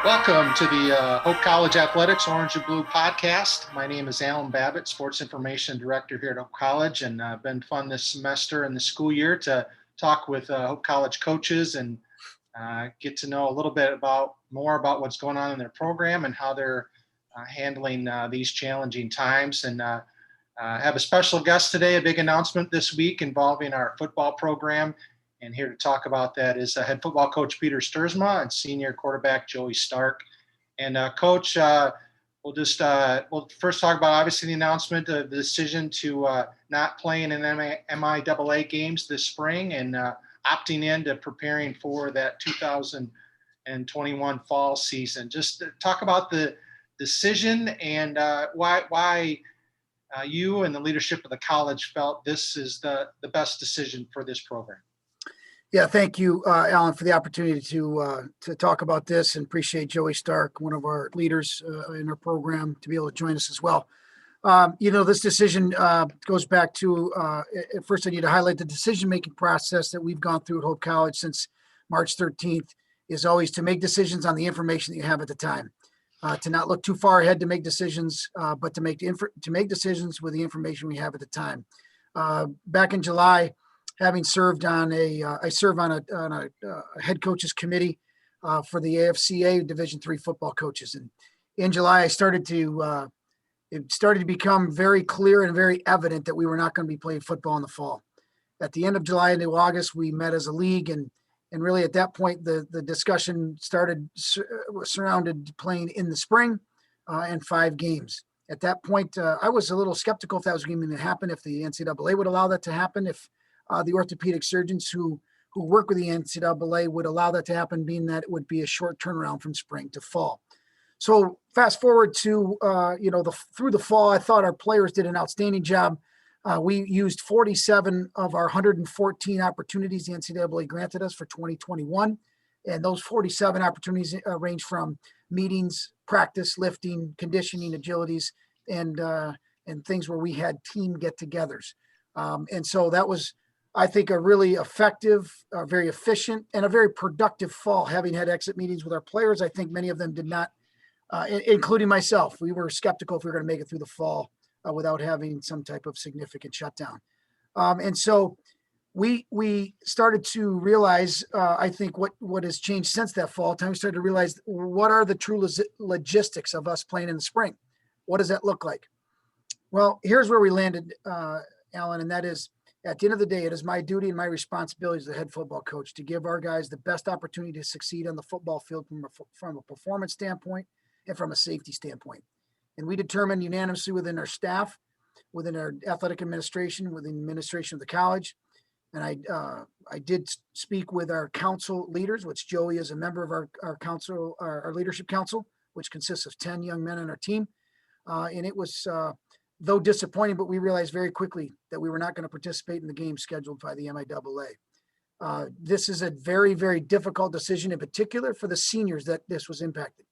Welcome to the Hope College Athletics Orange and Blue podcast. My name is Alan Babbitt, Sports Information Director here at Hope College, and been fun this semester and the school year to talk with Hope College coaches and get to know a little bit more about what's going on in their program and how they're handling these challenging times. And have a special guest today, a big announcement this week involving our football program. And here to talk about that is head football coach Peter Stuursma and senior quarterback Joey Stark. And Coach, we'll first talk about obviously the announcement of the decision to not play in an MIAA games this spring and opting into preparing for that 2021 fall season. Just talk about the decision and why you and the leadership of the college felt this is the best decision for this program. Yeah, thank you, Alan, for the opportunity to talk about this, and appreciate Joey Stark, one of our leaders in our program, to be able to join us as well. This decision goes back to, first I need to highlight the decision-making process that we've gone through at Hope College since March 13th is always to make decisions on the information that you have at the time, to not look too far ahead to make decisions, but to make decisions with the information we have at the time. Back in July, having served on I serve on a head coaches committee for the AFCA Division III football coaches. And in July, it started to become very clear and very evident that we were not going to be playing football in the fall. At the end of July into August, we met as a league, and really at that point, the discussion surrounded playing in the spring and 5 games. At that point, I was a little skeptical if that was going to happen, if the NCAA would allow that to happen, if the orthopedic surgeons who work with the NCAA would allow that to happen, being that it would be a short turnaround from spring to fall. So fast forward to, through the fall, I thought our players did an outstanding job. We used 47 of our 114 opportunities the NCAA granted us for 2021. And those 47 opportunities range from meetings, practice, lifting, conditioning, agilities, and things where we had team get-togethers. And so that was, I think, a really effective, very efficient, and a very productive fall. Having had exit meetings with our players, I think many of them did not, including myself. We were skeptical if we were going to make it through the fall without having some type of significant shutdown. And so we started to realize, I think, what has changed since that fall time. We started to realize, what are the true logistics of us playing in the spring? What does that look like? Well, here's where we landed, Alan, and that is, at the end of the day, it is my duty and my responsibility as the head football coach to give our guys the best opportunity to succeed on the football field from a performance standpoint and from a safety standpoint. And we determined unanimously within our staff, within our athletic administration, within the administration of the college. And I did speak with our council leaders, which Joey is a member of our council, our leadership council, which consists of 10 young men on our team. And it was, though disappointing, but we realized very quickly that we were not going to participate in the game scheduled by the MIAA. This is a very, very difficult decision, in particular for the seniors that this was impacted.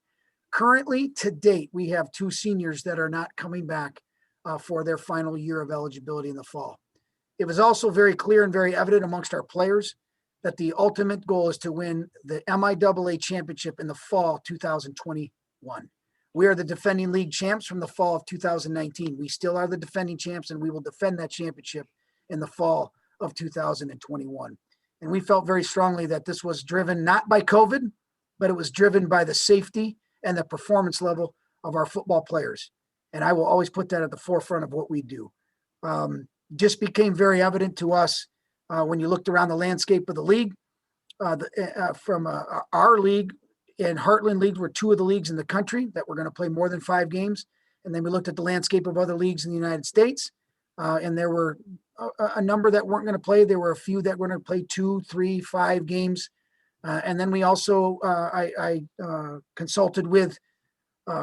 Currently, to date, we have 2 seniors that are not coming back for their final year of eligibility in the fall. It was also very clear and very evident amongst our players that the ultimate goal is to win the MIAA championship in the fall 2021. We are the defending league champs from the fall of 2019. We still are the defending champs, and we will defend that championship in the fall of 2021. And we felt very strongly that this was driven not by COVID, but it was driven by the safety and the performance level of our football players. And I will always put that at the forefront of what we do. Just became very evident to us when you looked around the landscape of the league. From our league and Heartland League were 2 of the leagues in the country that were going to play more than 5 games. And then we looked at the landscape of other leagues in the United States, and there were a number that weren't going to play. There were a few that were going to play 2, 3, 5 games. And then we also, I consulted with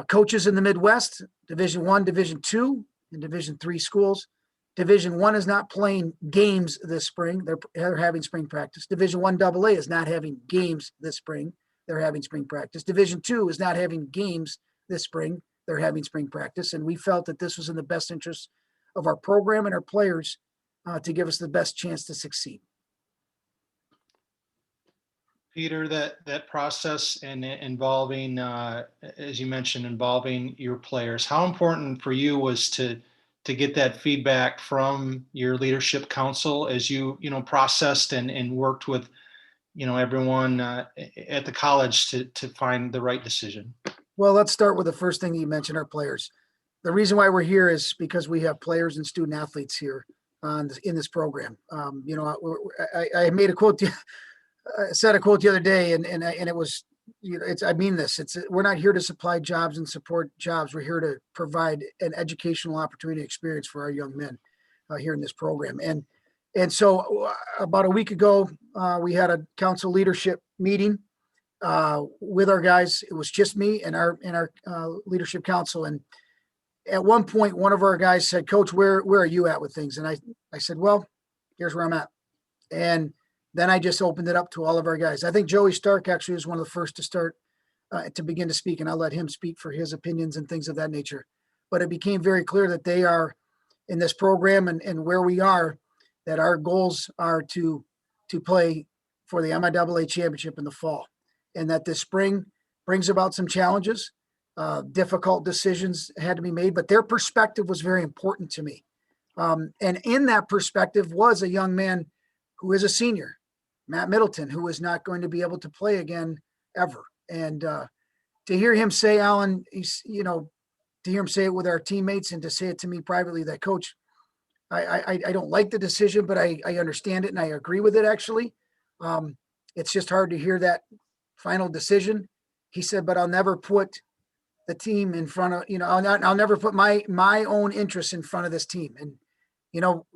coaches in the Midwest, Division I, Division II, and Division III schools. Division I is not playing games this spring. They're having spring practice. Division I AA is not having games this spring. They're having spring practice. Division II is not having games this spring. They're having spring practice. And we felt that this was in the best interest of our program and our players to give us the best chance to succeed. Peter, that process and involving, as you mentioned, involving your players, how important for you was to get that feedback from your leadership council as processed and worked with, everyone at the college to find the right decision? Well, let's start with the first thing you mentioned, our players. The reason why we're here is because we have players and student athletes here in this program. I made a quote, said a quote the other day, and it was, I mean this. We're not here to supply jobs and support jobs. We're here to provide an educational opportunity experience for our young men here in this program. And so about a week ago, we had a council leadership meeting with our guys. It was just me and our leadership council. And at one point, one of our guys said, "Coach, where are you at with things?" And I said, "Well, here's where I'm at." And then I just opened it up to all of our guys. I think Joey Stark actually was one of the first to start to begin to speak, and I'll let him speak for his opinions and things of that nature. But it became very clear that they are in this program and where we are, that our goals are to play for the MIAA championship in the fall, and that this spring brings about some challenges. Difficult decisions had to be made, but their perspective was very important to me. And in that perspective was a young man who is a senior, Matt Middleton, who is not going to be able to play again ever. And to hear him say, Alan, to hear him say it with our teammates and to say it to me privately, that, Coach, I don't like the decision, but I understand it and I agree with it, actually. It's just hard to hear that final decision. He said, but I'll never put the team in front of, I'll never put my own interests in front of this team. And,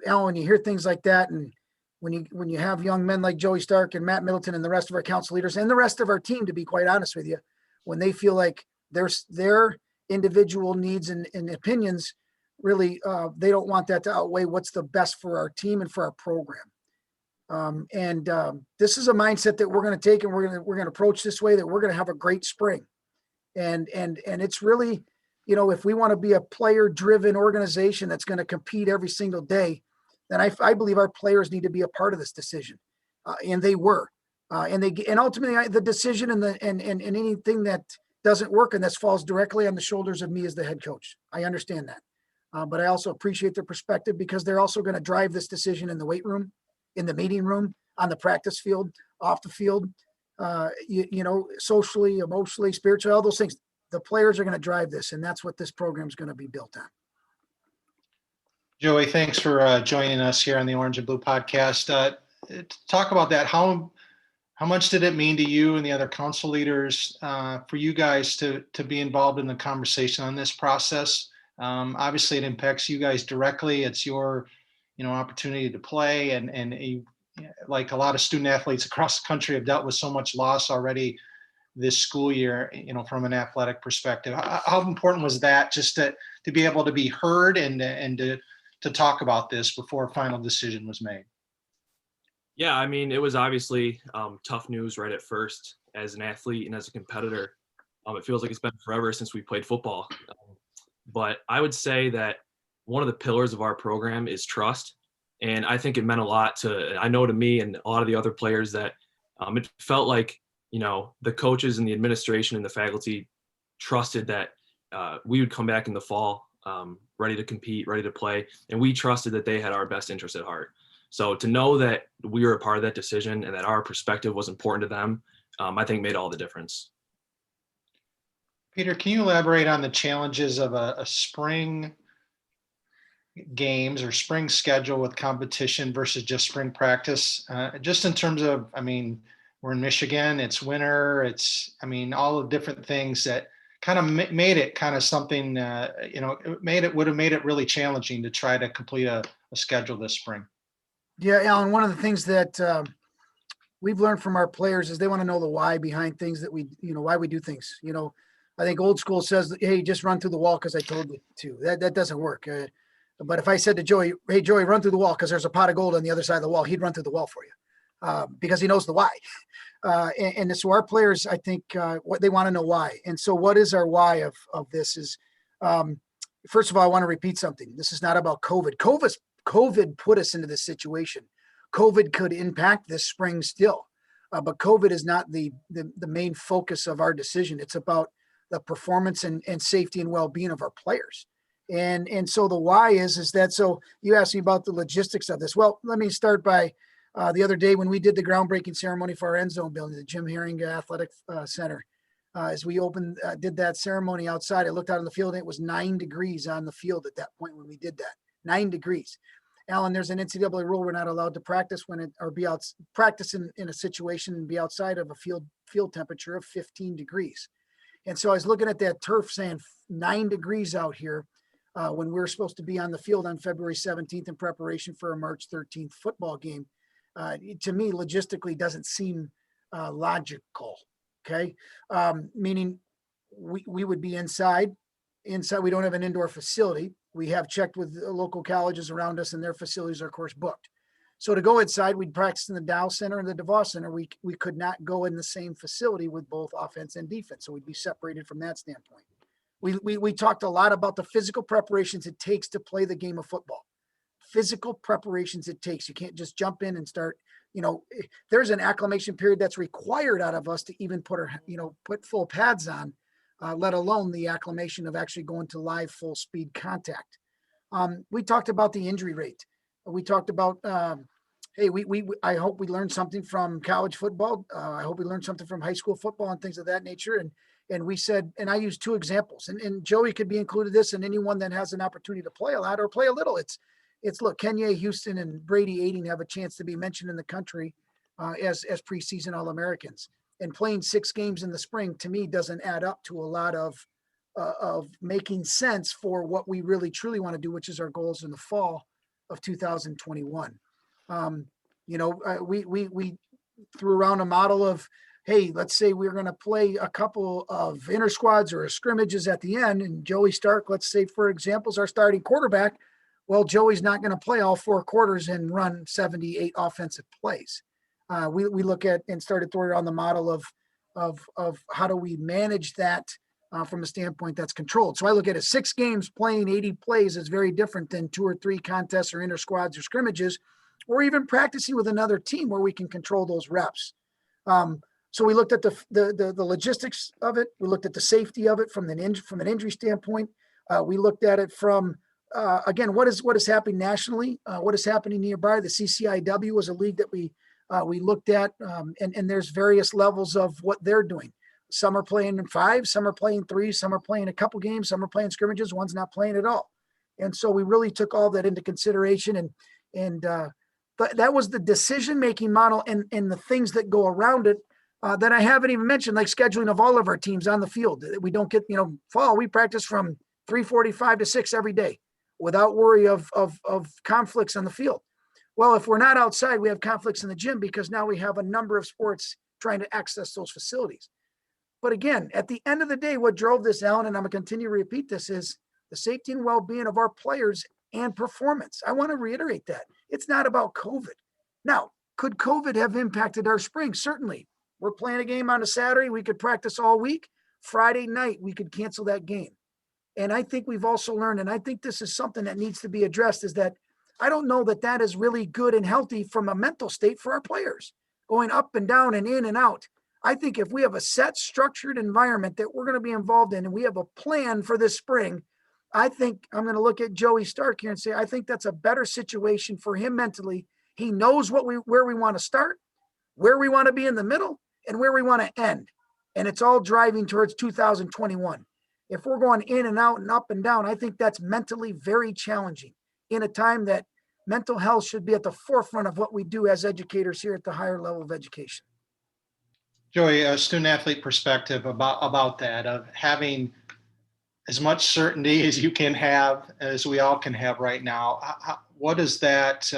Alan, when you hear things like that, and when you have young men like Joey Stark and Matt Middleton and the rest of our council leaders and the rest of our team, to be quite honest with you, when they feel like their individual needs and opinions really, they don't want that to outweigh what's the best for our team and for our program. This is a mindset that we're going to take, and we're going to approach this way, that we're going to have a great spring. And it's really, if we want to be a player-driven organization that's going to compete every single day, then I believe our players need to be a part of this decision, and they were, and ultimately the decision and anything that doesn't work and that falls directly on the shoulders of me as the head coach. I understand that, but I also appreciate their perspective, because they're also going to drive this decision in the weight room, in the meeting room, on the practice field, off the field. Socially, emotionally, spiritually, all those things. The players are going to drive this, and that's what this program is going to be built on. Joey, thanks for joining us here on the Orange and Blue podcast. Talk about that. How much did it mean to you and the other council leaders for you guys to be involved in the conversation on this process? Obviously, it impacts you guys directly. It's your, opportunity to play, and like a lot of student athletes across the country have dealt with so much loss already this school year, from an athletic perspective. How important was that, just to be able to be heard and to talk about this before a final decision was made? Yeah, I mean, it was obviously tough news right at first. As an athlete and as a competitor, it feels like it's been forever since we played football. But I would say that one of the pillars of our program is trust. And I think it meant a lot to me and a lot of the other players, that it felt like, the coaches and the administration and the faculty trusted that we would come back in the fall ready to compete, ready to play. And we trusted that they had our best interest at heart. So to know that we were a part of that decision and that our perspective was important to them, I think made all the difference. Peter, can you elaborate on the challenges of a spring games or spring schedule with competition versus just spring practice? Just in terms of, we're in Michigan, it's winter, all the different things that kind of made it kind of something, would have made it really challenging to try to complete a schedule this spring. Yeah, Alan, one of the things that we've learned from our players is they want to know the why behind things that why we do things. I think old school says, hey, just run through the wall because I told you to. That doesn't work. But if I said to Joey, hey, Joey, run through the wall because there's a pot of gold on the other side of the wall, he'd run through the wall for you because he knows the why. And so our players, I think, what they want to know why. And so what is our why of this is, first of all, I want to repeat something. This is not about COVID. COVID put us into this situation. COVID could impact this spring still. but COVID is not the main focus of our decision. It's about the performance and safety and well-being of our players. And so the why is that, so you asked me about the logistics of this. Well, let me start by the other day when we did the groundbreaking ceremony for our end zone building, the Jim Herring Athletic Center. As we did that ceremony outside, I looked out on the field and it was 9 degrees on the field at that point when we did that. 9 degrees. Alan, there's an NCAA rule we're not allowed to practice practice in a situation and be outside of a field temperature of 15 degrees. And so I was looking at that turf saying 9 degrees out here when we're supposed to be on the field on February 17th in preparation for a March 13th football game. To me, logistically doesn't seem logical. Okay. Meaning we would be inside. We don't have an indoor facility. We have checked with local colleges around us and their facilities are of course booked. So to go inside, we'd practice in the Dow Center and the DeVos Center. We could not go in the same facility with both offense and defense. So we'd be separated from that standpoint. We talked a lot about the physical preparations it takes to play the game of football. Physical preparations it takes. You can't just jump in and start, there's an acclimation period that's required out of us to even put full pads on, let alone the acclimation of actually going to live full speed contact. We talked about the injury rate. We talked about, I hope we learned something from college football. I hope we learned something from high school football and things of that nature. And we said, and I used 2 examples, and Joey could be included this, and anyone that has an opportunity to play a lot or play a little. It's look, Kenya Houston and Brady Aiding have a chance to be mentioned in the country as preseason All-Americans. And playing 6 games in the spring, to me, doesn't add up to a lot of making sense for what we really truly want to do, which is our goals in the fall of 2021. We threw around a model of, hey, let's say we're going to play a couple of inter squads or scrimmages at the end. And Joey Stark, let's say, for example, is our starting quarterback. Well, Joey's not going to play all 4 quarters and run 78 offensive plays. We look at and started throwing around the model of how do we manage that from a standpoint that's controlled. So I look at it, 6 games playing 80 plays is very different than 2 or 3 contests or inter squads or scrimmages, or even practicing with another team where we can control those reps. So we looked at the logistics of it. We looked at the safety of it from an injury standpoint. We looked at it from again, what is happening nationally? What is happening nearby? The CCIW was a league that we looked at, and there's various levels of what they're doing. Some are playing in 5, some are playing 3, some are playing a couple games, some are playing scrimmages, one's not playing at all. And so we really took all that into consideration, and that was the decision-making model and the things that go around it that I haven't even mentioned, like scheduling of all of our teams on the field. We don't get, fall, we practice from 3:45 to 6 every day without worry of conflicts on the field. Well, if we're not outside, we have conflicts in the gym because now we have a number of sports trying to access those facilities. But again, at the end of the day, what drove this, Alan, and I'm going to continue to repeat this, is the safety and well-being of our players and performance. I want to reiterate that. It's not about COVID. Now, could COVID have impacted our spring? Certainly. We're playing a game on a Saturday. We could practice all week. Friday night, we could cancel that game. And I think we've also learned, and I think this is something that needs to be addressed, is that I don't know that that is really good and healthy from a mental state for our players, going up and down and in and out. I think if we have a set, structured environment that we're going to be involved in, and we have a plan for this spring, I think I'm going to look at Joey Stark here and say, I think that's a better situation for him mentally. He knows where we want to start, where we want to be in the middle, and where we want to end. And it's all driving towards 2021. If we're going in and out and up and down, I think that's mentally very challenging in a time that mental health should be at the forefront of what we do as educators here at the higher level of education. Joey, a student athlete perspective about that, of having as much certainty as you can have, as we all can have right now. What does that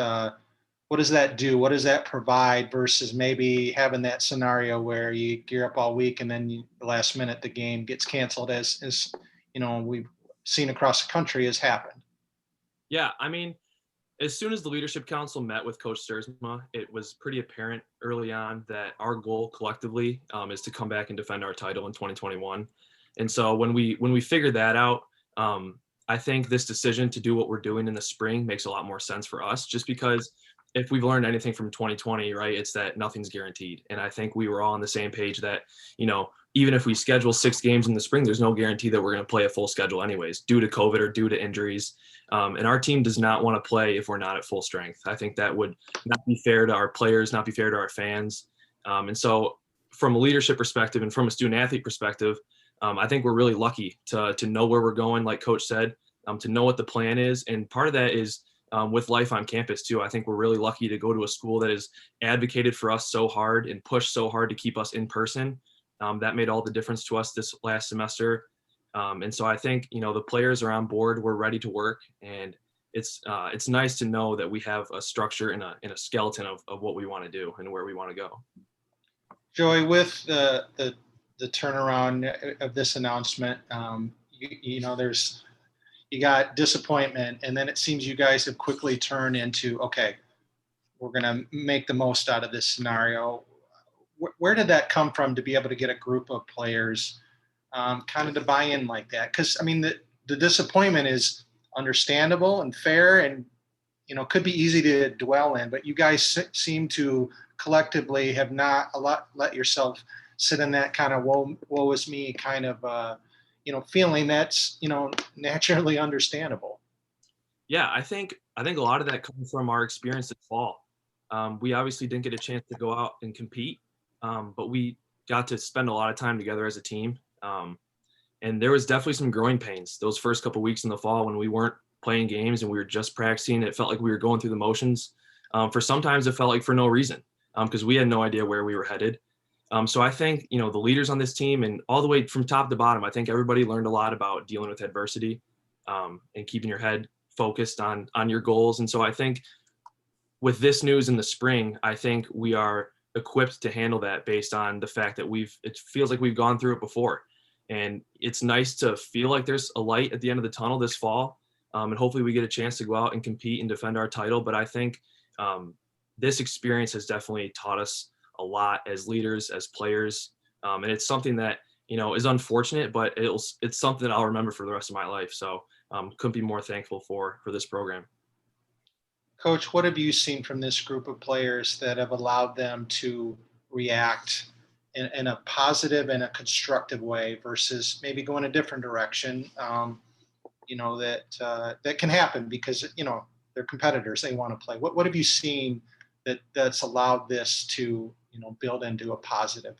do? What does that provide versus maybe having that scenario where you gear up all week and then the last minute the game gets canceled, as we've seen across the country has happened? Yeah, I mean, as soon as the leadership council met with Coach Stuursma, it was pretty apparent early on that our goal collectively is to come back and defend our title in 2021. And so when we figured that out, I think this decision to do what we're doing in the spring makes a lot more sense for us, just because if we've learned anything from 2020, right, it's that nothing's guaranteed. And I think we were all on the same page that, even if we schedule 6 games in the spring, there's no guarantee that we're going to play a full schedule anyways, due to COVID or due to injuries. And our team does not want to play if we're not at full strength. I think that would not be fair to our players, not be fair to our fans. And so from a leadership perspective and from a student athlete perspective, I think we're really lucky to know where we're going, like Coach said, to know what the plan is. And part of that is with life on campus too. I think we're really lucky to go to a school that has advocated for us so hard and pushed so hard to keep us in person. That made all the difference to us this last semester. And so I think, the players are on board, we're ready to work. And it's nice to know that we have a structure and a skeleton of what we want to do and where we want to go. Joey, with the turnaround of this announcement, you got disappointment, and then it seems you guys have quickly turned into, okay, we're going to make the most out of this scenario. Where did that come from to be able to get a group of players kind of to buy in like that? Because, the disappointment is understandable and fair and, could be easy to dwell in, but you guys seem to collectively have not let yourself sit in that kind of woe is me kind of, feeling that's, naturally understandable. Yeah, I think a lot of that comes from our experience this fall. We obviously didn't get a chance to go out and compete, but we got to spend a lot of time together as a team. And there was definitely some growing pains those first couple of weeks in the fall when we weren't playing games and we were just practicing. It felt like we were going through the motions. For sometimes it felt like for no reason, because we had no idea where we were headed. So I think, the leaders on this team and all the way from top to bottom, I think everybody learned a lot about dealing with adversity and keeping your head focused on your goals. And so I think with this news in the spring, I think we are equipped to handle that based on the fact that it feels like we've gone through it before. And it's nice to feel like there's a light at the end of the tunnel this fall. And hopefully we get a chance to go out and compete and defend our title. But I think this experience has definitely taught us a lot as leaders, as players. And it's something that, is unfortunate, but it's something that I'll remember for the rest of my life. So couldn't be more thankful for this program. Coach, what have you seen from this group of players that have allowed them to react in a positive and a constructive way versus maybe going a different direction? That can happen because, they're competitors, they want to play. What have you seen that's allowed this to, build into a positive?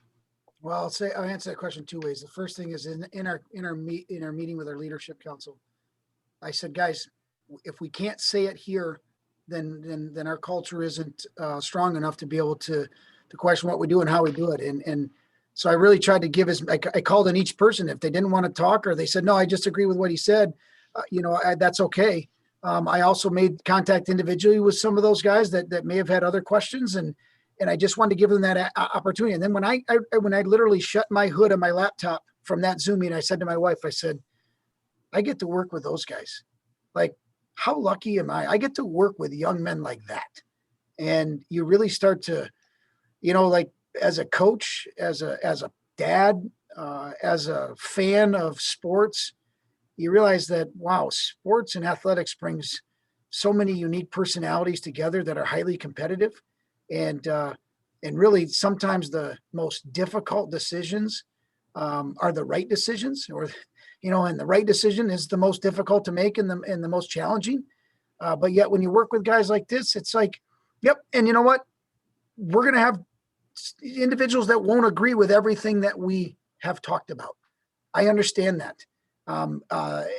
Well, I'll answer that question 2 ways. The first thing is in our meeting with our leadership council, I said, guys, if we can't say it here, then our culture isn't strong enough to be able to question what we do and how we do it. And so I really tried to give I called on each person. If they didn't want to talk or they said, no, I just agree with what he said, that's okay. I also made contact individually with some of those guys that may have had other questions, and I just wanted to give them that opportunity. And then when I literally shut my hood on my laptop from that Zoom meeting, I said to my wife, I said, I get to work with those guys. Like, how lucky am I? I get to work with young men like that. And you really start to, like as a coach, as a dad, as a fan of sports, you realize that, wow, sports and athletics brings so many unique personalities together that are highly competitive. And really sometimes the most difficult decisions are the right decisions, or, and the right decision is the most difficult to make and the most challenging. But yet when you work with guys like this, it's like, yep. And you know what? We're going to have individuals that won't agree with everything that we have talked about. I understand that.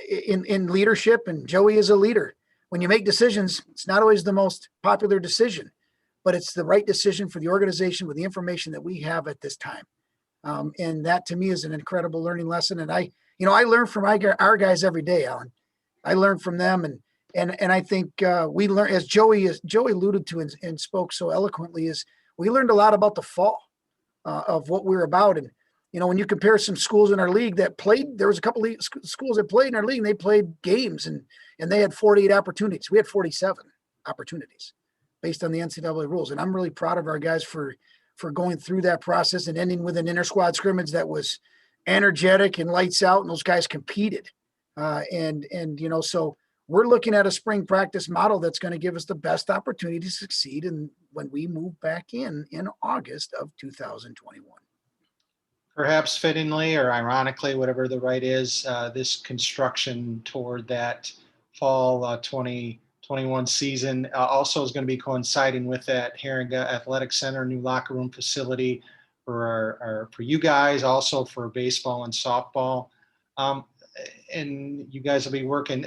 In leadership, and Joey is a leader. When you make decisions, it's not always the most popular decision, but it's the right decision for the organization with the information that we have at this time. And that to me is an incredible learning lesson. And I learn from our guys every day, Alan. I learn from them, and I think we learn, as Joey alluded to and spoke so eloquently, is we learned a lot about the fall of what we're about. And when you compare some schools in our league that played, there was a couple of schools that played in our league and they played games and they had 48 opportunities. We had 47 opportunities based on the NCAA rules. And I'm really proud of our guys for going through that process and ending with an inter squad scrimmage that was energetic and lights out, and those guys competed. So we're looking at a spring practice model that's going to give us the best opportunity to succeed when we move back in August of 2021. Perhaps fittingly or ironically, whatever the right is, this construction toward that fall 2021 season also is going to be coinciding with that Haringa Athletic Center new locker room facility for you guys, also for baseball and softball. And you guys will be working.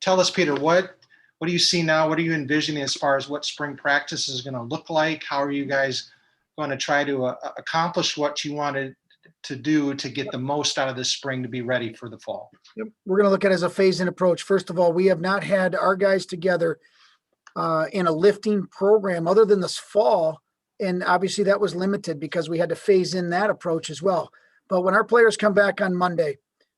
Tell us, Peter, what do you see now? What are you envisioning as far as what spring practice is going to look like? How are you guys going to try to accomplish what you wanted to do to get the most out of this spring to be ready for the fall? Yep. We're going to look at it as a phase-in approach. First of all, we have not had our guys together in a lifting program other than this fall. And obviously that was limited because we had to phase in that approach as well. But when our players come back on Monday,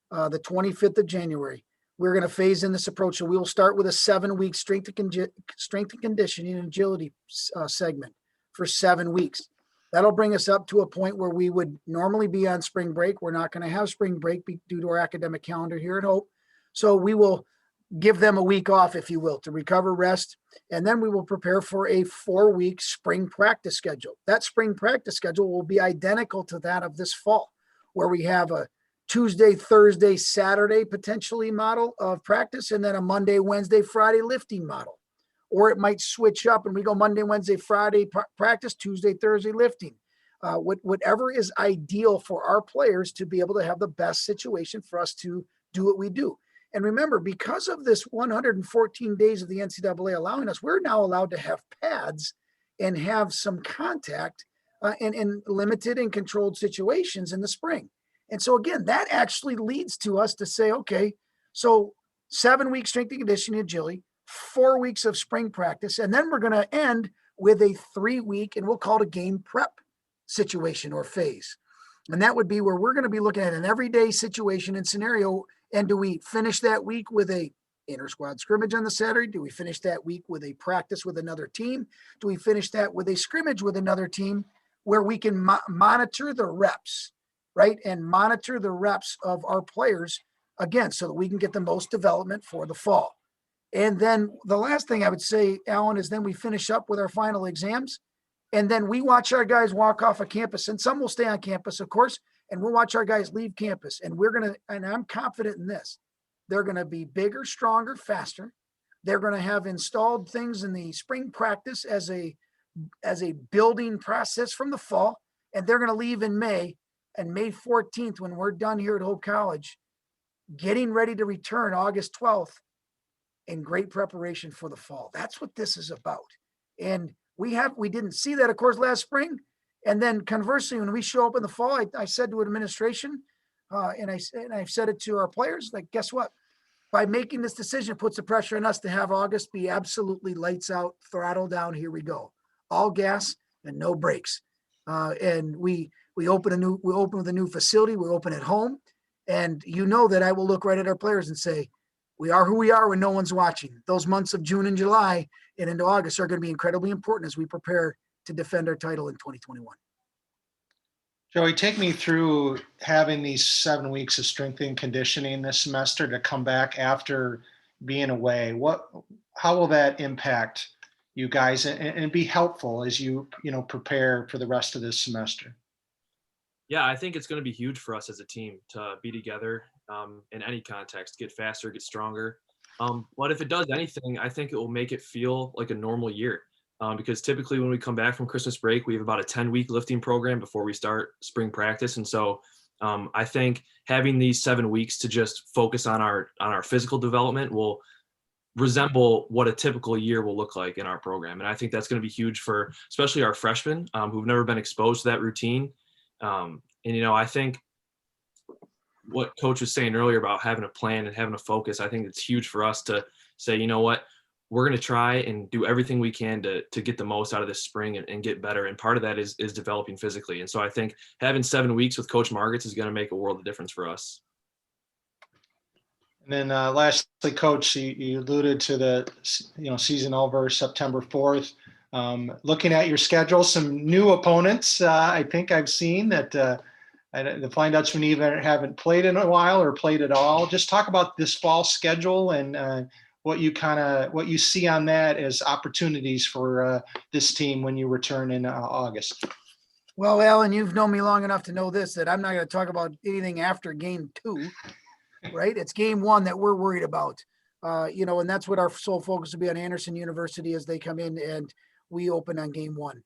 the 25th of January, we're going to phase in this approach. So we will start with a 7-week strength and conditioning and agility segment for 7 weeks. That'll bring us up to a point where we would normally be on spring break. We're not going to have spring break due to our academic calendar here at Hope. So we will give them a week off, if you will, to recover, rest, and then we will prepare for a 4-week spring practice schedule. That spring practice schedule will be identical to that of this fall, where we have a Tuesday, Thursday, Saturday potentially model of practice, and then a Monday, Wednesday, Friday lifting model. Or it might switch up and we go Monday, Wednesday, Friday practice, Tuesday, Thursday lifting. Whatever is ideal for our players to be able to have the best situation for us to do what we do. And remember, because of this 114 days of the NCAA allowing us, we're now allowed to have pads and have some contact in limited and controlled situations in the spring. And so again, that actually leads to us to say, okay, so 7-week strength and conditioning agility, 4 weeks of spring practice, and then we're going to end with a 3-week, and we'll call it a game prep situation or phase. And that would be where we're going to be looking at an everyday situation and scenario. And do we finish that week with a inter-squad scrimmage on the Saturday? Do we finish that week with a practice with another team? Do we finish that with a scrimmage with another team where we can monitor the reps, right? And monitor the reps of our players, again, so that we can get the most development for the fall. And then the last thing I would say, Alan, is then we finish up with our final exams. And then we watch our guys walk off of campus, and some will stay on campus, of course, and we'll watch our guys leave campus. And and I'm confident in this, they're going to be bigger, stronger, faster. They're going to have installed things in the spring practice as a building process from the fall. And they're going to leave in May, and May 14th, when we're done here at Hope College, getting ready to return August 12th in great preparation for the fall. That's what this is about. And we didn't see that, of course, last spring. And then conversely, when we show up in the fall, I said to administration, and I've said it to our players, like, guess what? By making this decision, it puts the pressure on us to have August be absolutely lights out, throttle down. Here we go, all gas and no brakes. And we open with a new facility. We open at home, and you know that I will look right at our players and say, we are who we are when no one's watching. Those months of June and July and into August are going to be incredibly important as we prepare to defend our title in 2021. Joey, take me through having these 7 weeks of strength and conditioning this semester to come back after being away. How will that impact you guys and be helpful as you prepare for the rest of this semester? Yeah, I think it's going to be huge for us as a team to be together in any context, get faster, get stronger. But if it does anything, I think it will make it feel like a normal year. Because typically when we come back from Christmas break, we have about a 10-week lifting program before we start spring practice. And so I think having these 7 weeks to just focus on our physical development will resemble what a typical year will look like in our program. And I think that's going to be huge for especially our freshmen who've never been exposed to that routine. I think what Coach was saying earlier about having a plan and having a focus, I think it's huge for us to say, you know what, we're going to try and do everything we can to get the most out of this spring and get better. And part of that is developing physically. And so I think having 7 weeks with Coach Margetts is going to make a world of difference for us. And then lastly, Coach, you alluded to the season over September 4th. Looking at your schedule, some new opponents I think I've seen that the Flying Dutchmen even haven't played in a while or played at all. Just talk about this fall schedule and what you see on that as opportunities for this team when you return in August. Well, Alan, you've known me long enough to know this, that I'm not going to talk about anything after game 2, right? It's game 1 that we're worried about. And that's what our sole focus will be on Anderson University as they come in and we open on game 1.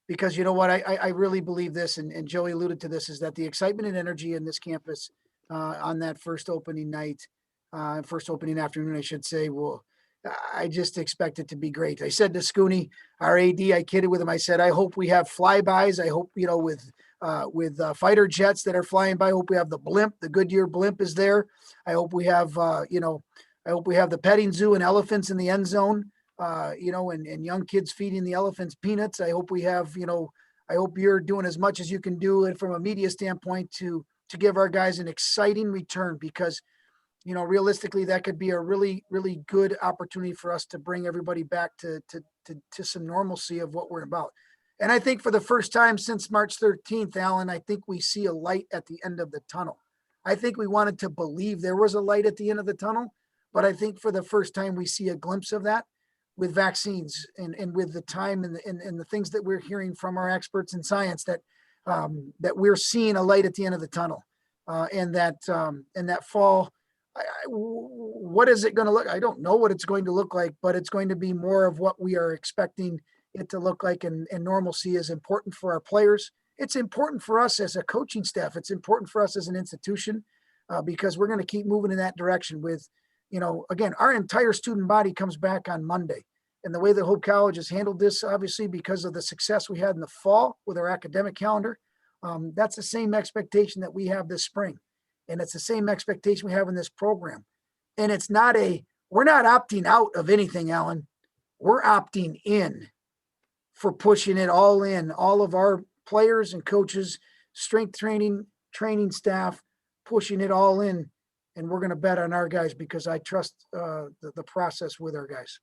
Because you know what, I really believe this, and Joey alluded to this, is that the excitement and energy in this campus on that first opening night, first opening afternoon, I should say, I just expect it to be great. I said to Scooney, our AD, I kidded with him. I said, I hope we have flybys. I hope, with fighter jets that are flying by, I hope we have the blimp, the Goodyear blimp is there. I hope we have, I hope we have the petting zoo and elephants in the end zone, and young kids feeding the elephants peanuts. I hope we have, I hope you're doing as much as you can do and from a media standpoint to give our guys an exciting return, because realistically, that could be a really, really good opportunity for us to bring everybody back to some normalcy of what we're about. And I think for the first time since March 13th, Alan, I think we see a light at the end of the tunnel. I think we wanted to believe there was a light at the end of the tunnel, but I think for the first time we see a glimpse of that with vaccines and with the time and the things that we're hearing from our experts in science, that we're seeing a light at the end of the tunnel, and that fall. What is it going to look? I don't know what it's going to look like, but it's going to be more of what we are expecting it to look like. And normalcy is important for our players. It's important for us as a coaching staff. It's important for us as an institution, because we're going to keep moving in that direction with, again, our entire student body comes back on Monday. And the way that Hope College has handled this, obviously, because of the success we had in the fall with our academic calendar, that's the same expectation that we have this spring. And it's the same expectation we have in this program. And it's not we're not opting out of anything, Alan. We're opting in for pushing it all in. All of our players and coaches, strength training staff, pushing it all in. And we're going to bet on our guys, because I trust the process with our guys.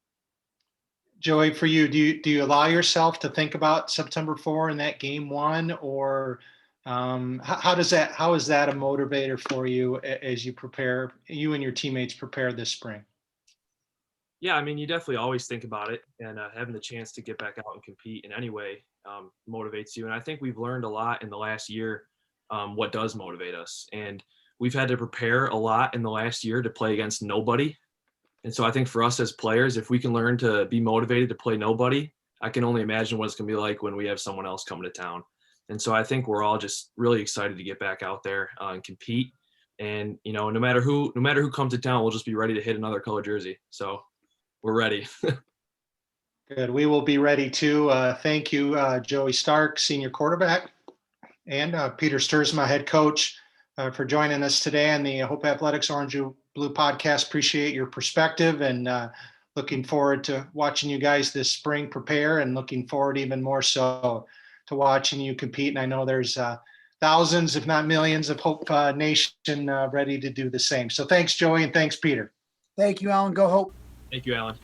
Joey, for you, do you allow yourself to think about September 4 in that game 1, or how is that a motivator for you as you and your teammates prepare this spring? Yeah, I mean, you definitely always think about it, and having the chance to get back out and compete in any way motivates you. And I think we've learned a lot in the last year what does motivate us. And we've had to prepare a lot in the last year to play against nobody. And so I think for us as players, if we can learn to be motivated to play nobody, I can only imagine what it's going to be like when we have someone else coming to town. And so I think we're all just really excited to get back out there and compete. And, no matter who comes to town, we'll just be ready to hit another color jersey. So we're ready. Good. We will be ready too. Thank you, Joey Stark, senior quarterback, and Peter Stuursma, head coach, for joining us today on the Hope Athletics Orange and Blue podcast. Appreciate your perspective, and looking forward to watching you guys this spring prepare, and looking forward even more so to watching you compete. And I know there's thousands, if not millions, of Hope Nation ready to do the same. So thanks, Joey, and thanks, Peter. Thank you, Alan. Go Hope. Thank you, Alan.